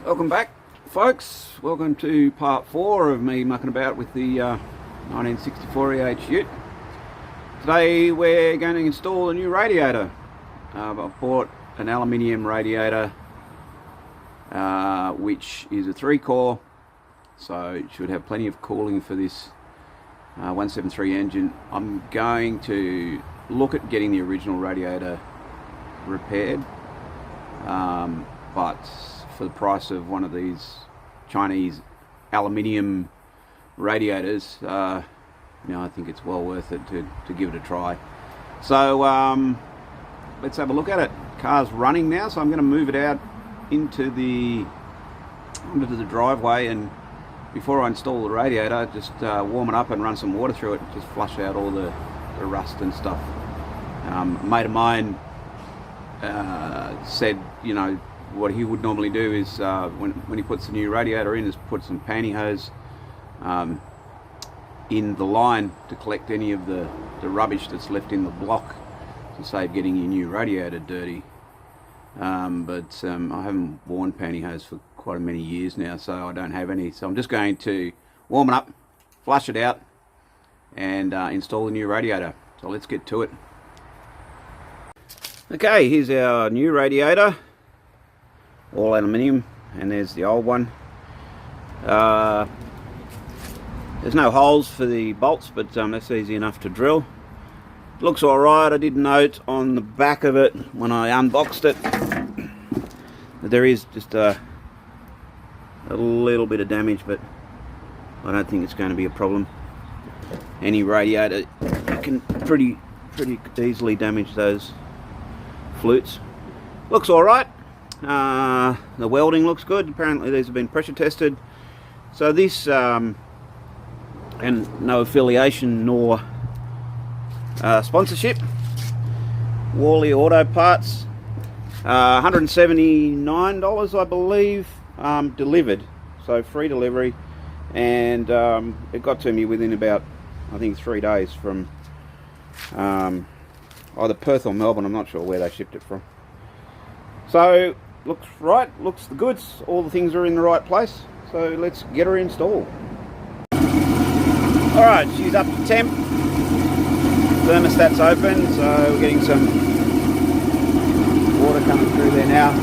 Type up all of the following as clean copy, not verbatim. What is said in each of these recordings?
Welcome back, folks. Welcome to part 4 of me mucking about with the 1964 EH Ute. Today we're going to install a new radiator. I've bought an aluminium radiator which is a 3-core, so it should have plenty of cooling for this 173 engine. I'm going to look at getting the original radiator repaired, but for the price of one of these Chinese aluminium radiators, I think it's well worth it to give it a try. So let's have a look at it. Car's running now, so I'm going to move it out into the driveway, and before I install the radiator, just warm it up and run some water through it, just flush out all the rust and stuff. A mate of mine said, what he would normally do is when he puts the new radiator in, is put some pantyhose in the line to collect any of the rubbish that's left in the block to save getting your new radiator dirty. But I haven't worn pantyhose for quite many years now, so I don't have any. So I'm just going to warm it up, flush it out, and install the new radiator. So let's get to it. Okay, here's our new radiator, all aluminium, and there's the old one. There's no holes for the bolts, but that's easy enough to drill. Looks alright. I did note on the back of it when I unboxed it that there is just a little bit of damage, but I don't think it's going to be a problem. Any radiator, you can pretty easily damage those flutes. Looks alright. The welding looks good. Apparently these have been pressure tested. So this, and no affiliation nor sponsorship, Worley Auto Parts, $179 I believe, delivered, so free delivery, and it got to me within about, I think, 3 days from either Perth or Melbourne. I'm not sure where they shipped it from. So looks right, looks the goods, all the things are in the right place, so let's get her installed. Alright, she's up to temp, thermostat's open, so we're getting some water coming through there now.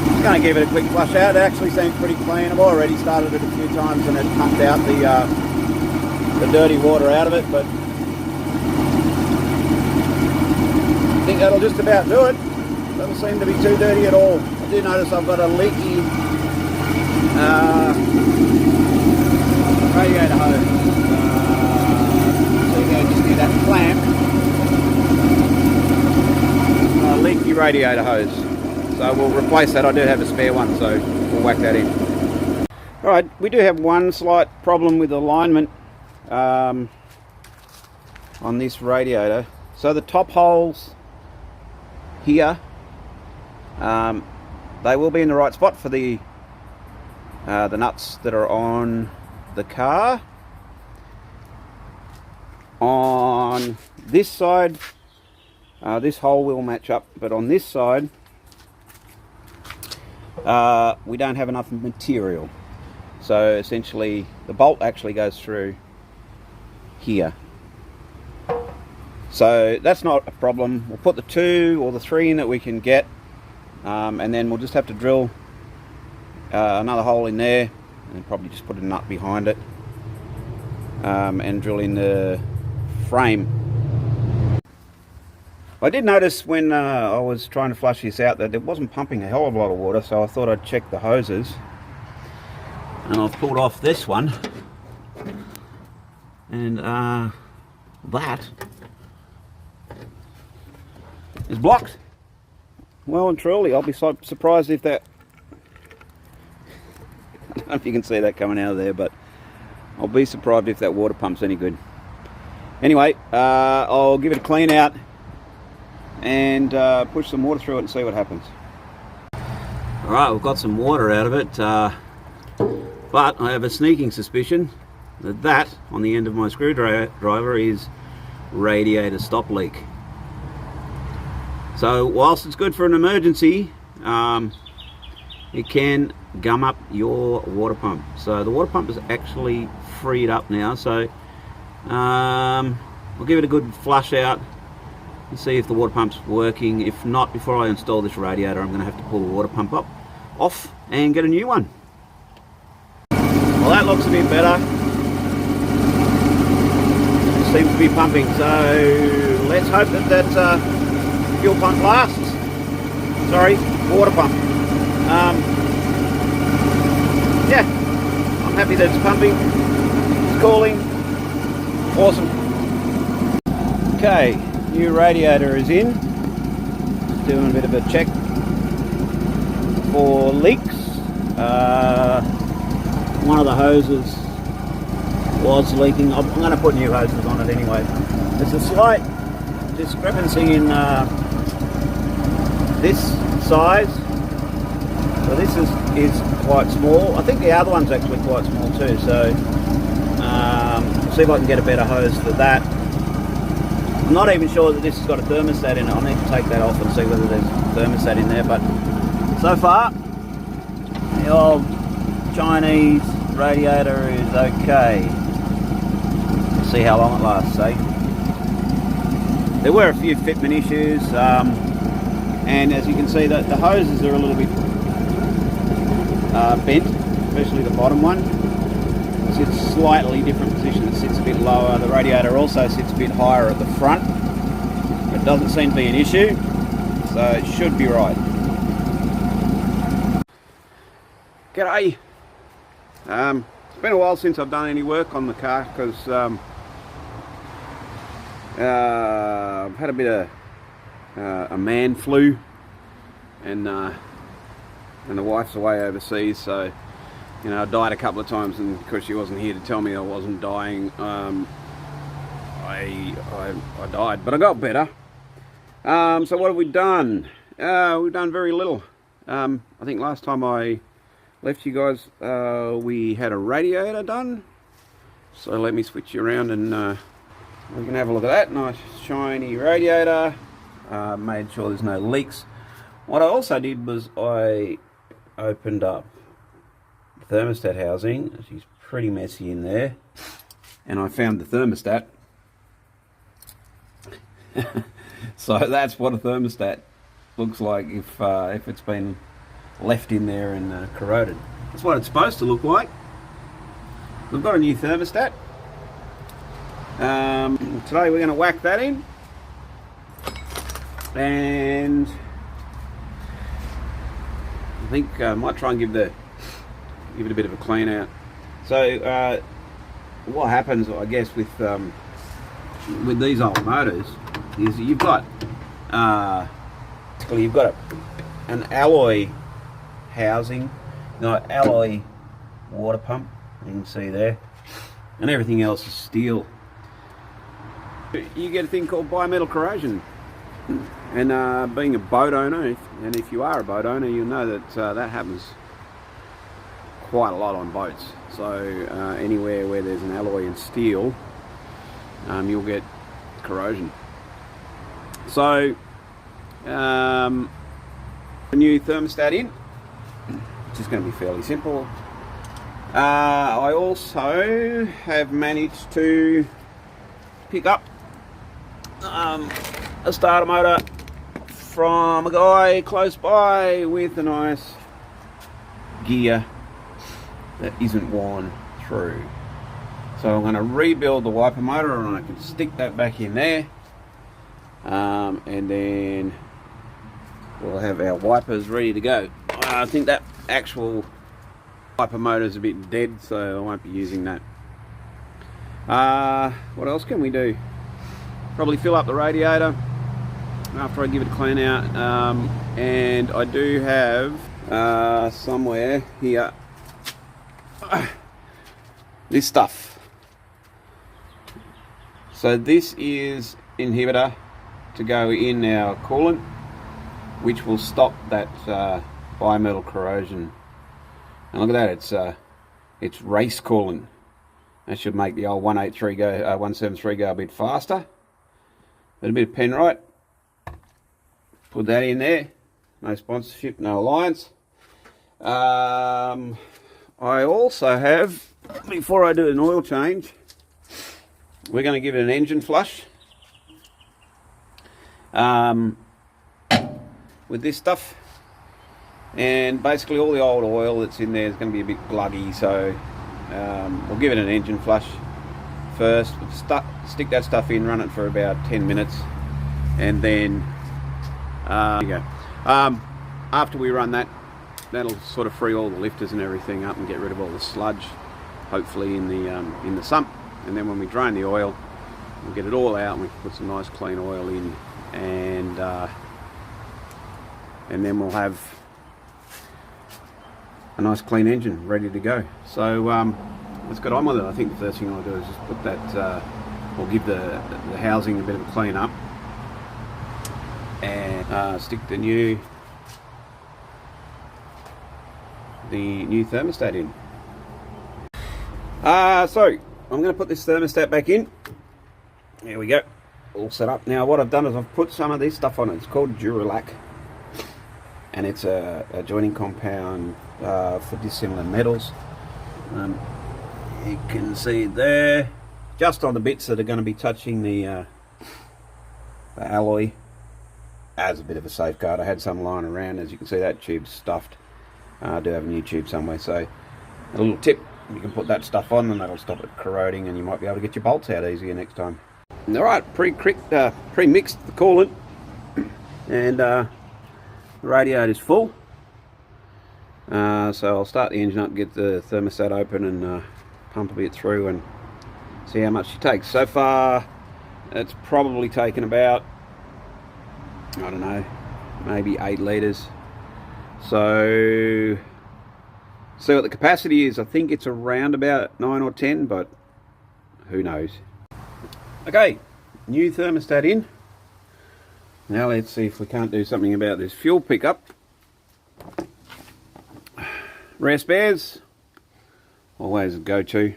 Just going to give it a quick flush out. It actually seems pretty clean. I've already started it a few times and it pumped out the dirty water out of it, but I think that'll just about do it. Doesn't seem to be too dirty at all. I do notice I've got a leaky radiator hose. So you go just near that clamp. A leaky radiator hose. So we'll replace that. I do have a spare one, so we'll whack that in. Alright, we do have one slight problem with alignment on this radiator. So the top holes here, they will be in the right spot for the nuts that are on the car. On this side, this hole will match up, but on this side, we don't have enough material. So essentially, the bolt actually goes through here. So that's not a problem. We'll put the 2 or the 3 in that we can get, and then we'll just have to drill another hole in there, and probably just put a nut behind it, and drill in the frame. I did notice when I was trying to flush this out that it wasn't pumping a hell of a lot of water, so I thought I'd check the hoses, and I've pulled off this one, and that is blocked. Well and truly. I'll be surprised if that, I don't know if you can see that coming out of there, but I'll be surprised if that water pump's any good. Anyway, I'll give it a clean out and push some water through it and see what happens. Alright, we've got some water out of it, but I have a sneaking suspicion that on the end of my screwdriver is radiator stop leak. So whilst it's good for an emergency, it can gum up your water pump. So the water pump is actually freed up now, so I'll give it a good flush out and see if the water pump's working. If not, before I install this radiator, I'm going to have to pull the water pump off and get a new one. Well, that looks a bit better. It seems to be pumping, so let's hope that that fuel pump lasts. Sorry, water pump. Yeah, I'm happy that it's pumping, it's cooling, awesome. Okay, new radiator is in. Just doing a bit of a check for leaks. One of the hoses was leaking. I'm going to put new hoses on it anyway. There's a slight discrepancy in this size. So this is quite small. I think the other one's actually quite small too. So we'll see if I can get a better hose for that. I'm not even sure that this has got a thermostat in it. I'll need to take that off and see whether there's a thermostat in there. But so far, the old Chinese radiator is okay. We'll see how long it lasts, eh? There were a few fitment issues, and as you can see, the hoses are a little bit bent, especially the bottom one. It sits slightly different position. It sits a bit lower. The radiator also sits a bit higher at the front. It doesn't seem to be an issue, so it should be right. G'day. It's been a while since I've done any work on the car because I've had a bit of a man flu, and the wife's away overseas, so you know, I died a couple of times, and because she wasn't here to tell me I wasn't dying, I died, but I got better. So what have we done? We've done very little. I think last time I left you guys, we had a radiator done. So let me switch you around and we can have a look at that. Nice shiny radiator. Made sure there's no leaks. What I also did was I opened up the thermostat housing. She's pretty messy in there. And I found the thermostat. So that's what a thermostat looks like if it's been left in there and corroded. That's what it's supposed to look like. We've got a new thermostat. Today we're going to whack that in, and I think I might try and give it a bit of a clean out. So what happens, I guess, with these old motors is you've got an alloy housing, alloy water pump, you can see there, and everything else is steel. You get a thing called bimetal corrosion, and being a boat owner, and if you are a boat owner, you'll know that that happens quite a lot on boats. So anywhere where there's an alloy in steel, you'll get corrosion. So a new thermostat in, which is going to be fairly simple. I also have managed to pick up a starter motor from a guy close by with a nice gear that isn't worn through. So I'm going to rebuild the wiper motor, and I can stick that back in there, and then we'll have our wipers ready to go. I think that actual wiper motor is a bit dead, so I won't be using that. What else can we do? Probably fill up the radiator after I give it a clean out, and I do have somewhere here this stuff. So this is inhibitor to go in our coolant, which will stop that bimetal corrosion. And look at that, it's race coolant. That should make the old 173 go a bit faster. A bit of Penrite. Put that in there. No sponsorship, no alliance. I also have, before I do an oil change, we're going to give it an engine flush with this stuff. And basically all the old oil that's in there is going to be a bit gluggy, so we'll give it an engine flush first. Stick that stuff in, run it for about 10 minutes, and then there you go. After we run that, that'll sort of free all the lifters and everything up and get rid of all the sludge, hopefully in the sump. And then when we drain the oil, we'll get it all out and we can put some nice clean oil in, and then we'll have a nice clean engine ready to go. So let's get on with it. I think the first thing I'll do is just put that, or give the housing a bit of a clean up, and stick the new thermostat in. So I'm going to put this thermostat back in. There we go, all set up. Now what I've done is I've put some of this stuff on it. It's called Duralac, and it's a joining compound for dissimilar metals. You can see there, just on the bits that are going to be touching the alloy, as a bit of a safeguard. I had some lying around. As you can see, that tube's stuffed. I do have a new tube somewhere, so a little tip, you can put that stuff on and that'll stop it corroding, and you might be able to get your bolts out easier next time. Alright, pre-mixed the coolant, and the radiator's full. So I'll start the engine up, get the thermostat open, and pump a bit through and see how much it takes. So far it's probably taken about, I don't know, maybe 8 litres. So see what the capacity is. I think it's around about 9 or 10, but who knows. Okay, new thermostat in. Now let's see if we can't do something about this fuel pickup. Rare spares, always a go-to.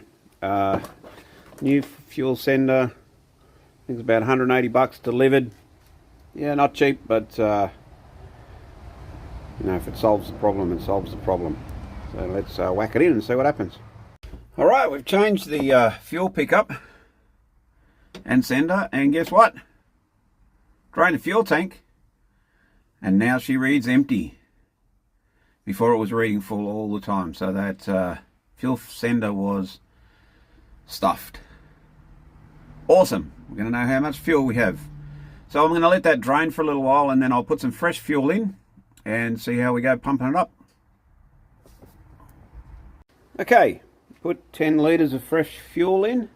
New fuel sender, I think it's about 180 bucks delivered. Yeah, not cheap, but you know, if it solves the problem, it solves the problem. So let's whack it in and see what happens. Alright, we've changed the fuel pickup and sender, and guess what? Drained the fuel tank, and now she reads empty. Before it was reading full all the time, so that fuel sender was stuffed. Awesome. We're going to know how much fuel we have. So I'm going to let that drain for a little while, and then I'll put some fresh fuel in and see how we go pumping it up. Okay, put 10 litres of fresh fuel in.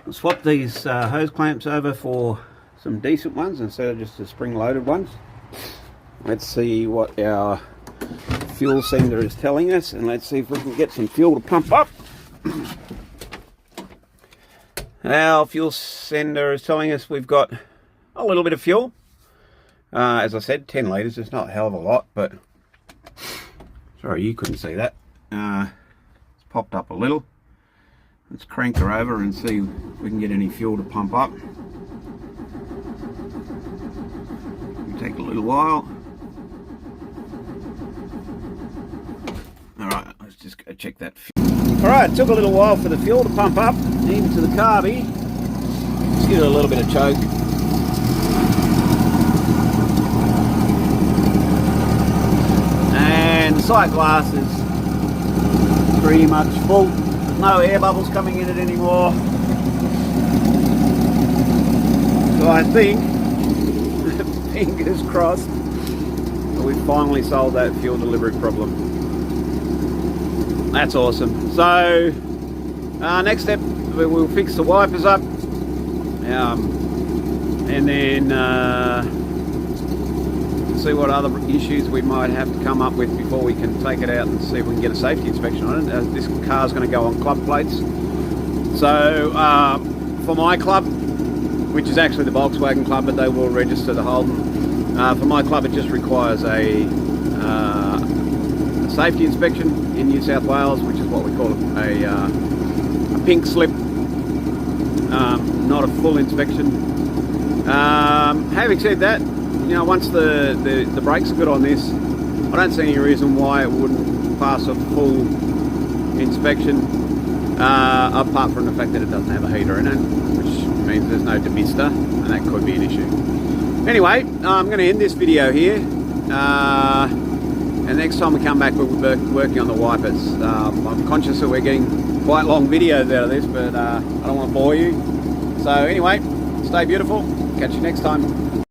I'll swap these hose clamps over for some decent ones instead of just the spring-loaded ones. Let's see what our fuel sender is telling us, and let's see if we can get some fuel to pump up. Our fuel sender is telling us we've got a little bit of fuel. As I said, 10 litres, it's not a hell of a lot, but sorry you couldn't see that. It's popped up a little. Let's crank her over and see if we can get any fuel to pump up. It'll take a little while. Alright, let's just go check that fuel. Alright, it took a little while for the fuel to pump up into the carby. Let's give it a little bit of choke. And the sight glass is pretty much full. No air bubbles coming in it anymore. So I think, fingers crossed, we've finally solved that fuel delivery problem. That's awesome. So next step, we'll fix the wipers up, and then see what other issues we might have to come up with before we can take it out and see if we can get a safety inspection on it. This car's going to go on club plates. So for my club, which is actually the Volkswagen club, but they will register the Holden. For my club, it just requires a safety inspection in New South Wales, which is what we call a pink slip, not a full inspection. Having said that, you know, once the brakes are good on this, I don't see any reason why it wouldn't pass a full inspection, apart from the fact that it doesn't have a heater in it, which means there's no demister, and that could be an issue. Anyway, I'm going to end this video here, and next time we come back we'll be working on the wipers. I'm conscious that we're getting quite long videos out of this, but I don't want to bore you. So anyway, stay beautiful, catch you next time.